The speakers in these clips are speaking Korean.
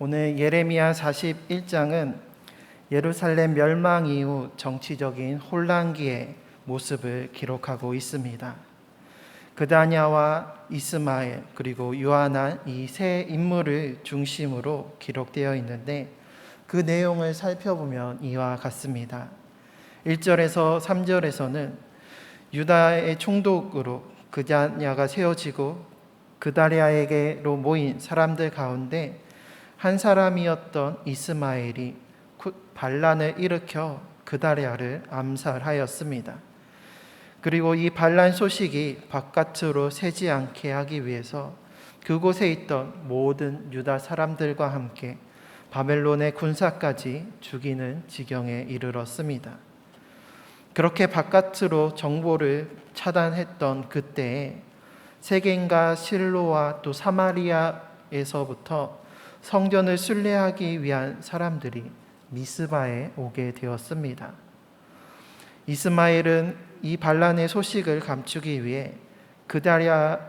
오늘 예레미야 41장은 예루살렘 멸망 이후 정치적인 혼란기의 모습을 기록하고 있습니다. 그다냐와 이스마엘 그리고 요하난 이 세 인물을 중심으로 기록되어 있는데 그 내용을 살펴보면 이와 같습니다. 1절에서 3절에서는 유다의 총독으로 그다냐가 세워지고 그다랴에게로 모인 사람들 가운데 한 사람이었던 이스마엘이 반란을 일으켜 그다랴를 암살하였습니다. 그리고 이 반란 소식이 바깥으로 새지 않게 하기 위해서 그곳에 있던 모든 유다 사람들과 함께 바벨론의 군사까지 죽이는 지경에 이르렀습니다. 그렇게 바깥으로 정보를 차단했던 그때에 세겜과 실로와 또 사마리아에서부터 성전을 순례하기 위한 사람들이 미스바에 오게 되었습니다. 이스마엘은 이 반란의 소식을 감추기 위해 그다랴를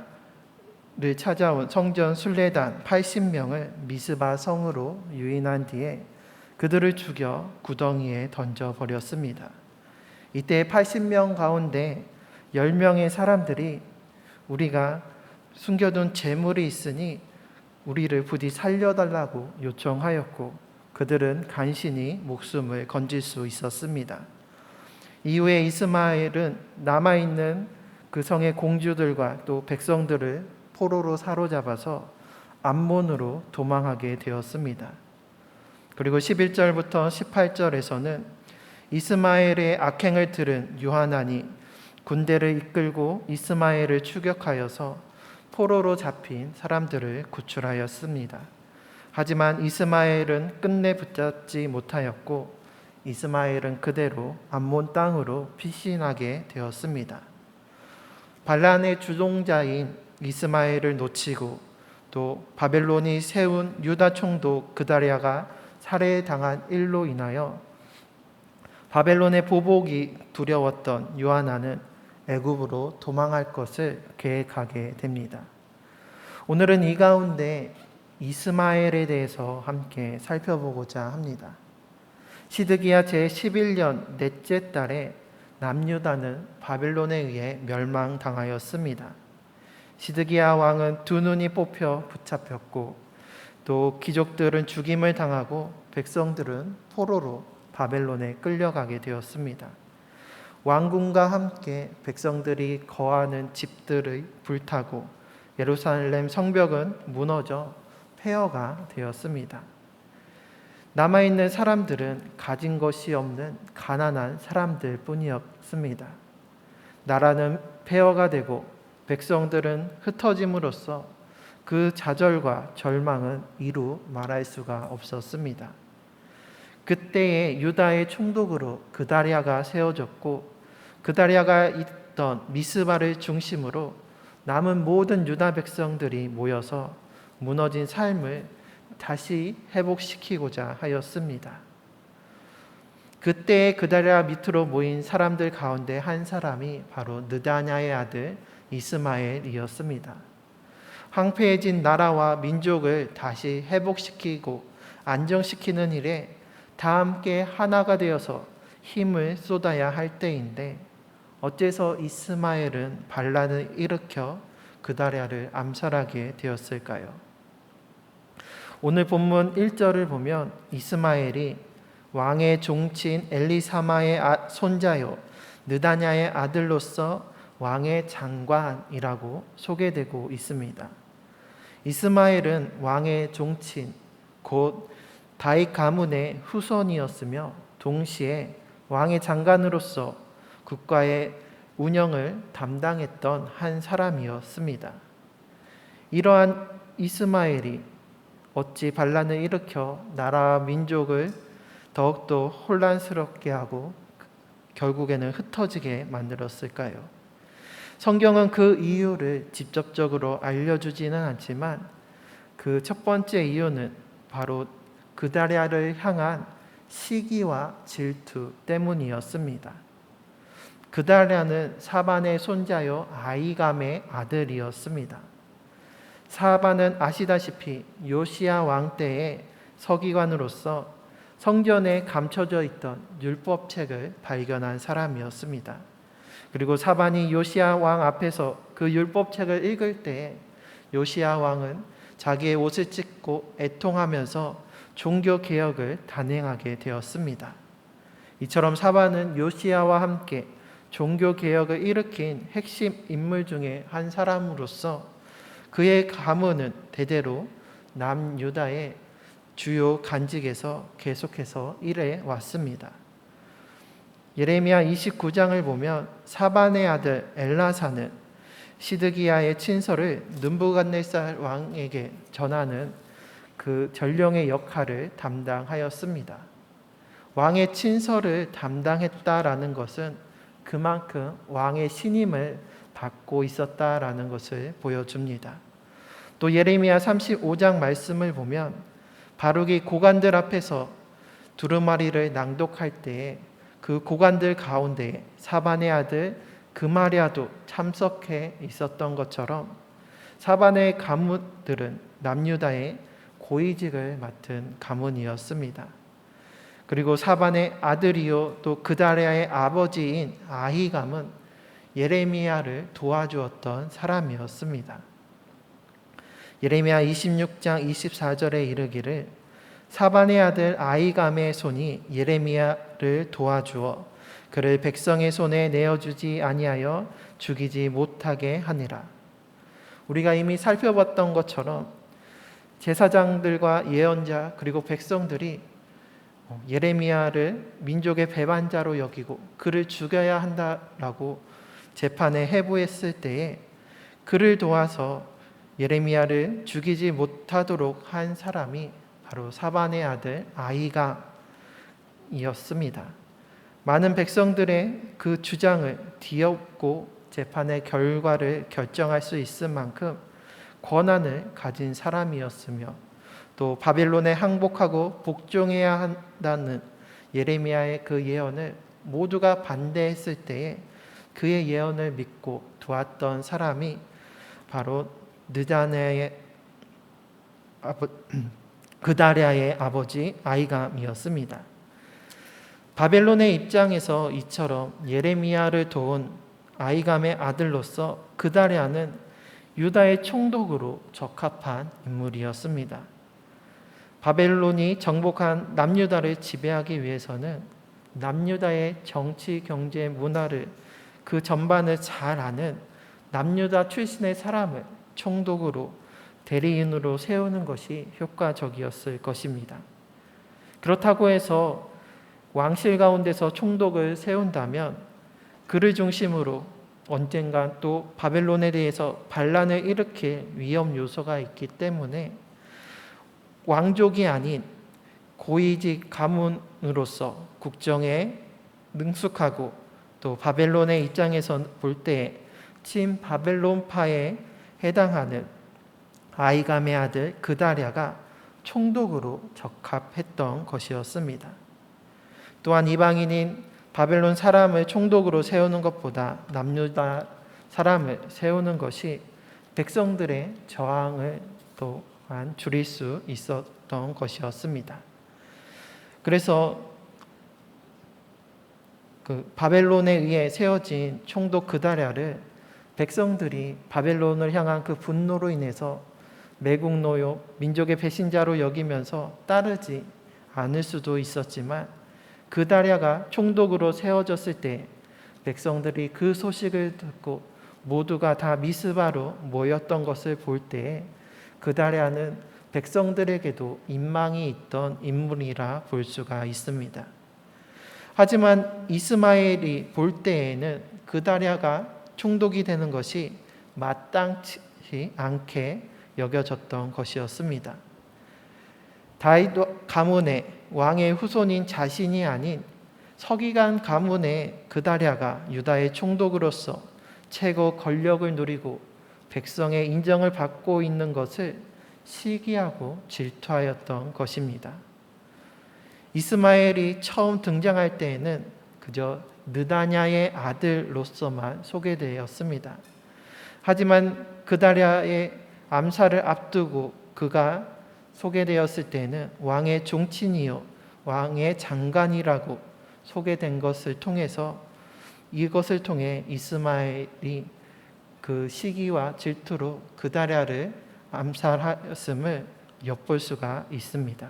찾아온 성전 순례단 80명을 미스바 성으로 유인한 뒤에 그들을 죽여 구덩이에 던져버렸습니다. 이때 80명 가운데 10명의 사람들이 우리가 숨겨둔 재물이 있으니 우리를 부디 살려달라고 요청하였고 그들은 간신히 목숨을 건질 수 있었습니다. 이후에 이스마엘은 남아있는 그 성의 공주들과 또 백성들을 포로로 사로잡아서 암몬으로 도망하게 되었습니다. 그리고 11절부터 18절에서는 이스마엘의 악행을 들은 요하난이 군대를 이끌고 이스마엘을 추격하여서 포로로 잡힌 사람들을 구출하였습니다. 하지만 이스마엘은 끝내 붙잡지 못하였고 이스마엘은 그대로 암몬 땅으로 피신하게 되었습니다. 반란의 주동자인 이스마엘을 놓치고 또 바벨론이 세운 유다 총독 그다랴가 살해당한 일로 인하여 바벨론의 보복이 두려웠던 요하난은 애굽으로 도망할 것을 계획하게 됩니다. 오늘은 이 가운데 이스마엘에 대해서 함께 살펴보고자 합니다. 시드기야 제11년 넷째 달에 남유다는 바벨론에 의해 멸망당하였습니다. 시드기야 왕은 두 눈이 뽑혀 붙잡혔고 또 귀족들은 죽임을 당하고 백성들은 포로로 바벨론에 끌려가게 되었습니다. 왕궁과 함께 백성들이 거하는 집들의 불타고 예루살렘 성벽은 무너져 폐허가 되었습니다. 남아있는 사람들은 가진 것이 없는 가난한 사람들 뿐이었습니다. 나라는 폐허가 되고 백성들은 흩어짐으로써 그 좌절과 절망은 이루 말할 수가 없었습니다. 그때에 유다의 총독으로 그다랴가 세워졌고 그다랴가 있던 미스바를 중심으로 남은 모든 유다 백성들이 모여서 무너진 삶을 다시 회복시키고자 하였습니다. 그때 그다랴 밑으로 모인 사람들 가운데 한 사람이 바로 느다냐의 아들 이스마엘이었습니다. 황폐해진 나라와 민족을 다시 회복시키고 안정시키는 일에 다 함께 하나가 되어서 힘을 쏟아야 할 때인데 어째서 이스마엘은 반란을 일으켜 그다랴를 암살하게 되었을까요? 오늘 본문 1절을 보면 이스마엘이 왕의 종친 엘리사마의 손자요 느다냐의 아들로서 왕의 장관이라고 소개되고 있습니다. 이스마엘은 왕의 종친 곧 다윗 가문의 후손이었으며 동시에 왕의 장관으로서 국가의 운영을 담당했던 한 사람이었습니다. 이러한 이스마엘이 어찌 반란을 일으켜 나라와 민족을 더욱더 혼란스럽게 하고 결국에는 흩어지게 만들었을까요? 성경은 그 이유를 직접적으로 알려주지는 않지만 그 첫 번째 이유는 바로 그다랴를 향한 시기와 질투 때문이었습니다. 그다랴는 사반의 손자요 아이감의 아들이었습니다. 사반은 아시다시피 요시야 왕 때에 서기관으로서 성전에 감춰져 있던 율법책을 발견한 사람이었습니다. 그리고 사반이 요시야 왕 앞에서 그 율법책을 읽을 때 요시야 왕은 자기의 옷을 찢고 애통하면서 종교 개혁을 단행하게 되었습니다. 이처럼 사반은 요시야와 함께 종교 개혁을 일으킨 핵심 인물 중에 한 사람으로서 그의 가문은 대대로 남유다의 주요 간직에서 계속해서 일해 왔습니다. 예레미야 29장을 보면 사반의 아들 엘라사는 시드기야의 친서를 느부갓네살 왕에게 전하는 그 전령의 역할을 담당하였습니다. 왕의 친서를 담당했다라는 것은 그만큼 왕의 신임을 받고 있었다라는 것을 보여줍니다. 또 예레미야 35장 말씀을 보면 바룩이 고관들 앞에서 두루마리를 낭독할 때에 그 고관들 가운데 사반의 아들 그마랴도 참석해 있었던 것처럼 사반의 가문들은 남유다의 고위직을 맡은 가문이었습니다. 그리고 사반의 아들이요 또 그다랴의 아버지인 아히감은 예레미야를 도와주었던 사람이었습니다. 예레미야 26장 24절에 이르기를 사반의 아들 아히감의 손이 예레미야를 도와주어 그를 백성의 손에 내어주지 아니하여 죽이지 못하게 하니라. 우리가 이미 살펴봤던 것처럼 제사장들과 예언자 그리고 백성들이 예레미야를 민족의 배반자로 여기고 그를 죽여야 한다라고 재판에 해부했을 때에 그를 도와서 예레미야를 죽이지 못하도록 한 사람이 바로 사반의 아들 아히감이었습니다. 많은 백성들의 그 주장을 뒤엎고 재판의 결과를 결정할 수 있을 만큼 권한을 가진 사람이었으며 또 바벨론에 항복하고 복종해야 한다는 예레미야의 그 예언을 모두가 반대했을 때에 그의 예언을 믿고 도왔던 사람이 바로 그다랴의 아버지 아히감이었습니다. 바벨론의 입장에서 이처럼 예레미야를 도운 아히감의 아들로서 그다랴는 유다의 총독으로 적합한 인물이었습니다. 바벨론이 정복한 남유다를 지배하기 위해서는 남유다의 정치, 경제, 문화를 그 전반을 잘 아는 남유다 출신의 사람을 총독으로 대리인으로 세우는 것이 효과적이었을 것입니다. 그렇다고 해서 왕실 가운데서 총독을 세운다면 그를 중심으로 언젠가 또 바벨론에 대해서 반란을 일으킬 위험 요소가 있기 때문에 왕족이 아닌 고위직 가문으로서 국정에 능숙하고 또 바벨론의 입장에서 볼 때 친바벨론파에 해당하는 아히감의 아들 그다랴가 총독으로 적합했던 것이었습니다. 또한 이방인인 바벨론 사람을 총독으로 세우는 것보다 남유다 사람을 세우는 것이 백성들의 저항을 또한 줄일 수 있었던 것이었습니다. 그래서 그 바벨론에 의해 세워진 총독 그다랴를 백성들이 바벨론을 향한 그 분노로 인해서 매국노요, 민족의 배신자로 여기면서 따르지 않을 수도 있었지만 그다랴가 총독으로 세워졌을 때 백성들이 그 소식을 듣고 모두가 다 미스바로 모였던 것을 볼 때에 그다랴는 백성들에게도 인망이 있던 인물이라 볼 수가 있습니다. 하지만 이스마엘이 볼 때에는 그다랴가 총독이 되는 것이 마땅치 않게 여겨졌던 것이었습니다. 다윗 가문의 왕의 후손인 자신이 아닌 서기관 가문의 그다랴가 유다의 총독으로서 최고 권력을 누리고 백성의 인정을 받고 있는 것을 시기하고 질투하였던 것입니다. 이스마엘이 처음 등장할 때에는 그저 느다냐의 아들로서만 소개되었습니다. 하지만 그다랴의 암살을 앞두고 그가 소개되었을 때는 왕의 종친이요 왕의 장관이라고 소개된 것을 통해서 이것을 통해 이스마엘이 그 시기와 질투로 그다랴를 암살하였음을 엿볼 수가 있습니다.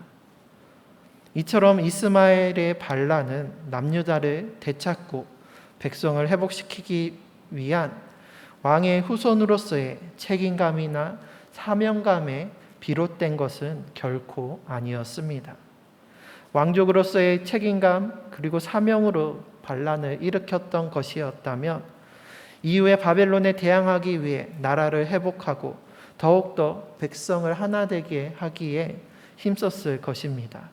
이처럼 이스마엘의 반란은 남유다를 되찾고 백성을 회복시키기 위한 왕의 후손으로서의 책임감이나 사명감에 비롯된 것은 결코 아니었습니다. 왕족으로서의 책임감 그리고 사명으로 반란을 일으켰던 것이었다면 이후에 바벨론에 대항하기 위해 나라를 회복하고 더욱더 백성을 하나 되게 하기에 힘썼을 것입니다.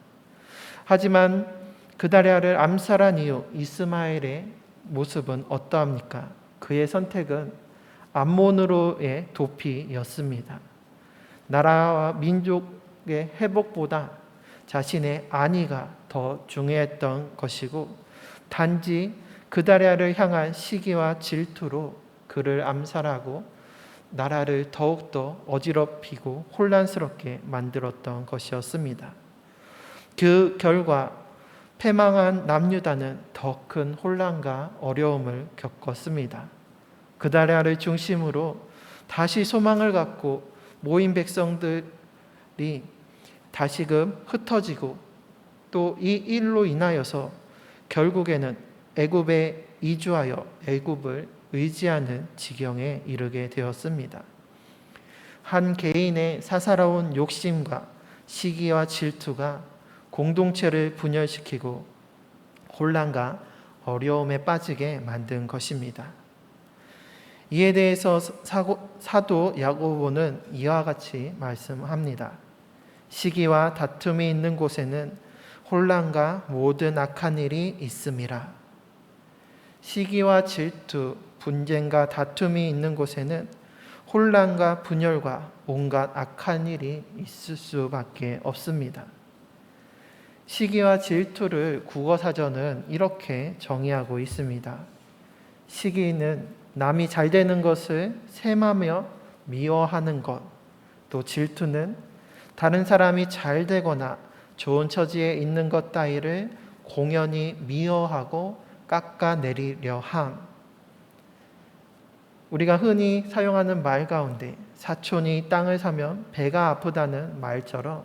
하지만 그다랴를 암살한 이후 이스마엘의 모습은 어떠합니까? 그의 선택은 암몬으로의 도피였습니다. 나라와 민족의 회복보다 자신의 안위가 더 중요했던 것이고 단지 그다랴를 향한 시기와 질투로 그를 암살하고 나라를 더욱더 어지럽히고 혼란스럽게 만들었던 것이었습니다. 그 결과 패망한 남유다는 더 큰 혼란과 어려움을 겪었습니다. 그다랴를 중심으로 다시 소망을 갖고 모인 백성들이 다시금 흩어지고 또 이 일로 인하여서 결국에는 애굽에 이주하여 애굽을 의지하는 지경에 이르게 되었습니다. 한 개인의 사사로운 욕심과 시기와 질투가 공동체를 분열시키고 혼란과 어려움에 빠지게 만든 것입니다. 이에 대해서 사도 야고보는 이와 같이 말씀합니다. 시기와 다툼이 있는 곳에는 혼란과 모든 악한 일이 있음이라. 시기와 질투, 분쟁과 다툼이 있는 곳에는 혼란과 분열과 온갖 악한 일이 있을 수밖에 없습니다. 시기와 질투를 국어사전은 이렇게 정의하고 있습니다. 시기는 남이 잘 되는 것을 셈하며 미워하는 것, 또 질투는 다른 사람이 잘 되거나 좋은 처지에 있는 것 따위를 공연히 미워하고 깎아내리려 함. 우리가 흔히 사용하는 말 가운데 사촌이 땅을 사면 배가 아프다는 말처럼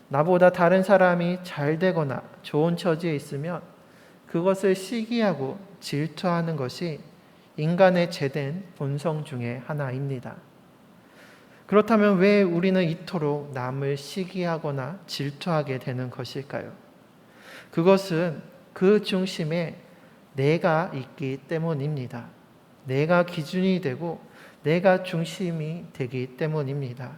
나보다 다른 사람이 잘 되거나 좋은 처지에 있으면 그것을 시기하고 질투하는 것이 인간의 죄된 본성 중에 하나입니다. 그렇다면 왜 우리는 이토록 남을 시기하거나 질투하게 되는 것일까요? 그것은 그 중심에 내가 있기 때문입니다. 내가 기준이 되고 내가 중심이 되기 때문입니다.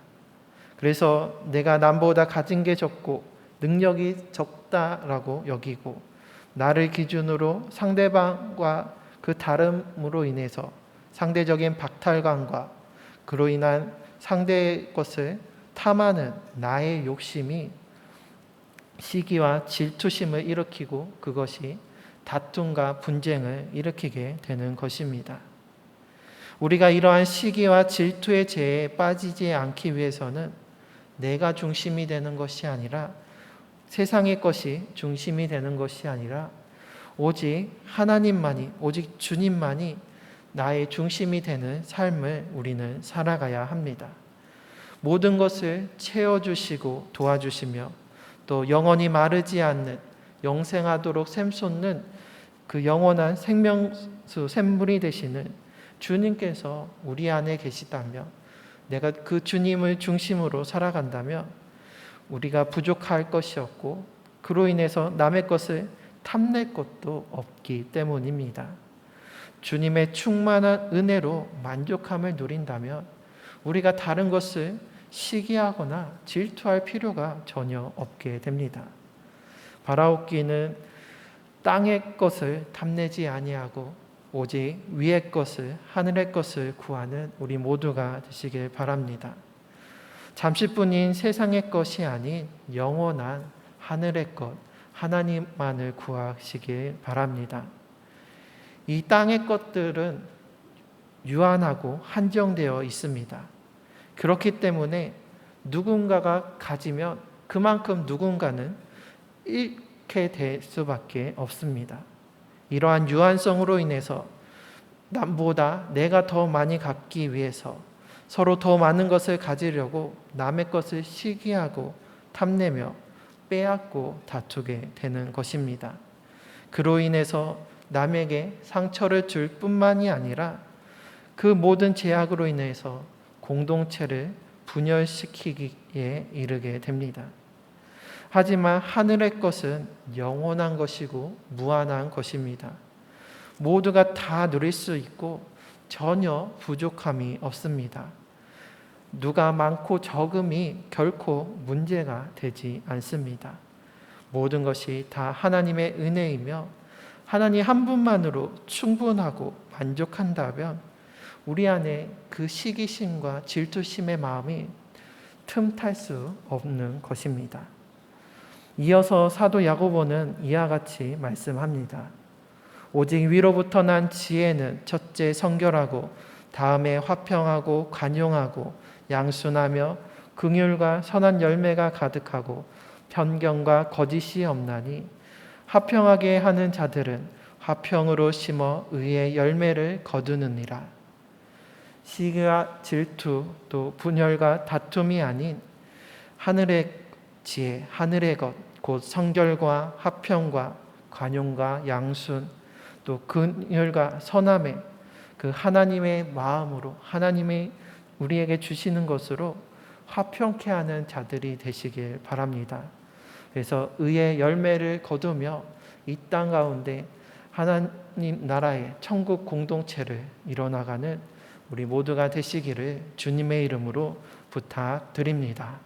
그래서 내가 남보다 가진 게 적고 능력이 적다라고 여기고 나를 기준으로 상대방과 그 다름으로 인해서 상대적인 박탈감과 그로 인한 상대의 것을 탐하는 나의 욕심이 시기와 질투심을 일으키고 그것이 다툼과 분쟁을 일으키게 되는 것입니다. 우리가 이러한 시기와 질투의 죄에 빠지지 않기 위해서는 내가 중심이 되는 것이 아니라 세상의 것이 중심이 되는 것이 아니라 오직 하나님만이, 오직 주님만이 나의 중심이 되는 삶을 우리는 살아가야 합니다. 모든 것을 채워주시고 도와주시며 또 영원히 마르지 않는 영생하도록 샘솟는 그 영원한 생명수 샘물이 되시는 주님께서 우리 안에 계시다면, 내가 그 주님을 중심으로 살아간다면 우리가 부족할 것이 없고 그로 인해서 남의 것을 탐낼 것도 없기 때문입니다. 주님의 충만한 은혜로 만족함을 누린다면 우리가 다른 것을 시기하거나 질투할 필요가 전혀 없게 됩니다. 바라옵기는 땅의 것을 탐내지 아니하고 오직 위의 것을, 하늘의 것을 구하는 우리 모두가 되시길 바랍니다. 잠시뿐인 세상의 것이 아닌 영원한 하늘의 것, 하나님만을 구하시길 바랍니다. 이 땅의 것들은 유한하고 한정되어 있습니다. 그렇기 때문에 누군가가 가지면 그만큼 누군가는 잃게 될 수밖에 없습니다. 이러한 유한성으로 인해서 남보다 내가 더 많이 갖기 위해서 서로 더 많은 것을 가지려고 남의 것을 시기하고 탐내며 빼앗고 다투게 되는 것입니다. 그로 인해서 남에게 상처를 줄 뿐만이 아니라 그 모든 제약으로 인해서 공동체를 분열시키기에 이르게 됩니다. 하지만 하늘의 것은 영원한 것이고 무한한 것입니다. 모두가 다 누릴 수 있고 전혀 부족함이 없습니다. 누가 많고 적음이 결코 문제가 되지 않습니다. 모든 것이 다 하나님의 은혜이며 하나님 한 분만으로 충분하고 만족한다면 우리 안에 그 시기심과 질투심의 마음이 틈탈 수 없는 것입니다. 이어서 사도 야고보는 이와 같이 말씀합니다. 오직 위로부터 난 지혜는 첫째 성결하고 다음에 화평하고 관용하고 양순하며 긍휼과 선한 열매가 가득하고 편견과 거짓이 없나니 화평하게 하는 자들은 화평으로 심어 의의 열매를 거두느니라. 시기와 질투 또 분열과 다툼이 아닌 하늘의 지혜, 하늘의 것, 곧 성결과 화평과 관용과 양순 또 긍휼과 선함에 그 하나님의 마음으로 하나님의 우리에게 주시는 것으로 화평케 하는 자들이 되시길 바랍니다. 그래서 의의 열매를 거두며 이 땅 가운데 하나님 나라의 천국 공동체를 이뤄나가는 우리 모두가 되시기를 주님의 이름으로 부탁드립니다.